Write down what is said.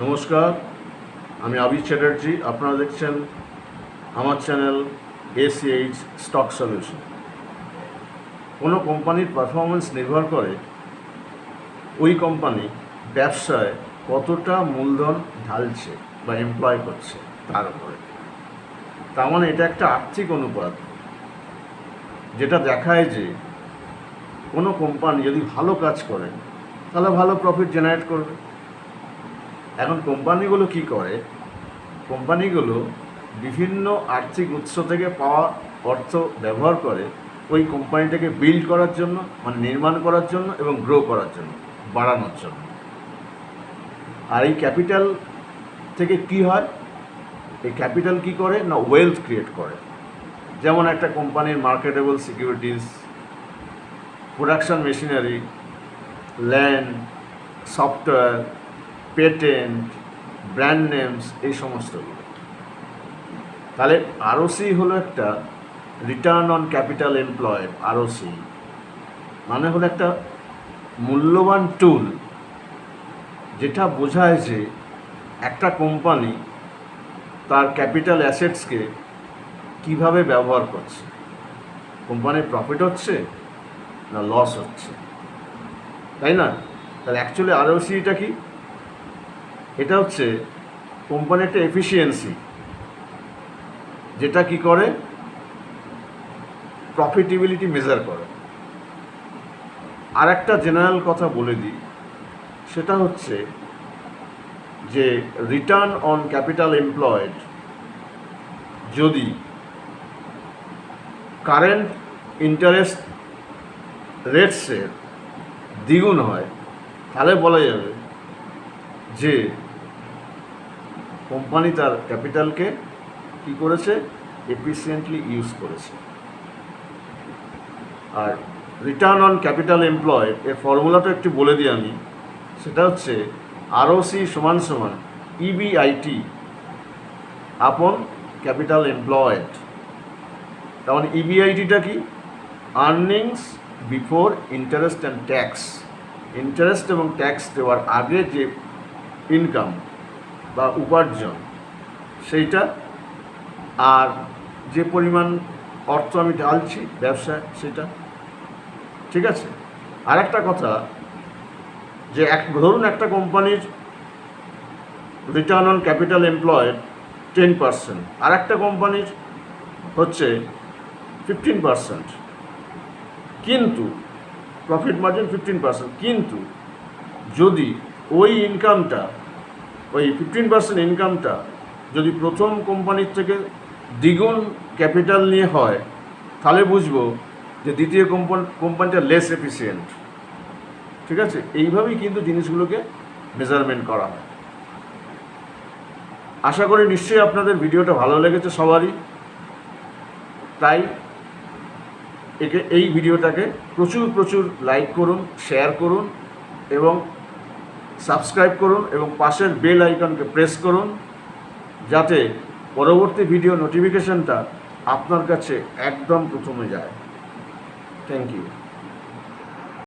নমস্কার, আমি আবির চ্যাটার্জি। আপনারা দেখছেন আমার চ্যানেল ACH স্টক সলিউশন। কোনো কোম্পানির পারফরমেন্স নির্ভর করে ওই কোম্পানি ব্যবসায় কতটা মূলধন ঢালছে বা এমপ্লয় করছে তার উপরে। তার মানে এটা একটা আর্থিক অনুপাত, যেটা দেখায় যে কোনো কোম্পানি যদি ভালো কাজ করে তাহলে ভালো প্রফিট জেনারেট করবে। এখন কোম্পানিগুলো কি করে? কোম্পানিগুলো বিভিন্ন আর্থিক উৎস থেকে পাওয়া অর্থ ব্যবহার করে ওই কোম্পানিটাকে বিল্ড করার জন্য, মানে নির্মাণ করার জন্য এবং গ্রো করার জন্য, বাড়ানোর জন্য। আর এই ক্যাপিটাল থেকে কি হয়? এই ক্যাপিটাল কি করে না, ওয়েলথ ক্রিয়েট করে। যেমন একটা কোম্পানির marketable securities, production machinery, land, software, patent, brand names, এই সমস্তগুলো। তাহলে ROC হলো একটা return on capital employed. ROC মানে হলো একটা মূল্যবান টুল, যেটা বোঝায় যে একটা কোম্পানি তার ক্যাপিটাল অ্যাসেটসকে কিভাবে ব্যবহার করছে। কোম্পানির প্রফিট হচ্ছে না লস হচ্ছে, তাই না? তাহলে অ্যাকচুয়ালি ROCটা কি? এটা হচ্ছে কোম্পানির একটা এফিসিয়েন্সি, যেটা কি করে প্রফিটেবিলিটি মেজার করে। আর একটা জেনারেল কথা বলে দিই, সেটা হচ্ছে যে রিটার্ন অন ক্যাপিটাল এমপ্লয়েড যদি কারেন্ট ইন্টারেস্ট রেটসের দ্বিগুণ হয়, তাহলে বলা যাবে যে কোম্পানি তার ক্যাপিটালকে কি করেছে, এফিসিয়েন্টলি ইউজ করেছে। আর রিটার্ন অন ক্যাপিটাল এমপ্লয়েড এর ফর্মুলাটা একটু বলে দিই আমি। সেটা হচ্ছে ROC সমান সমান EBIT আপন ক্যাপিটাল এমপ্লয়েড। তার মানে EBITটা কি? Earnings before interest and tax. Interest এবং ট্যাক্স দেওয়ার আগে যে ইনকাম বা উপার্জন সেইটা, আর যে পরিমাণ অর্থ আমি ঢালছি ব্যবসায় সেটা। ঠিক আছে? আর একটা কথা, যে ধরুন একটা কোম্পানির রিটার্ন অন ক্যাপিটাল এমপ্লয়েড 10%, আর একটা কোম্পানির হচ্ছে 15%, কিন্তু প্রফিট মার্জিন 15%। কিন্তু যদি ওই ইনকামটা, ওই 15% ইনকামটা যদি প্রথম কোম্পানির থেকে দ্বিগুণ ক্যাপিটাল নিয়ে হয়, তাহলে বুঝবো যে দ্বিতীয় কোম্পানিটা লেস এফিসিয়েন্ট। ঠিক আছে? এইভাবেই কিন্তু জিনিসগুলোকে মেজারমেন্ট করা হয়। আশা করি নিশ্চয়ই আপনাদের ভিডিওটা ভালো লেগেছে সবারই। তাই এই ভিডিওটাকে প্রচুর লাইক করুন, শেয়ার করুন এবং সাবস্ক্রাইব করুন, এবং পাশের বেল আইকনকে প্রেস করুন, যাতে পরবর্তী ভিডিও নোটিফিকেশনটা আপনার কাছে একদম প্রথমে যায়। Thank you.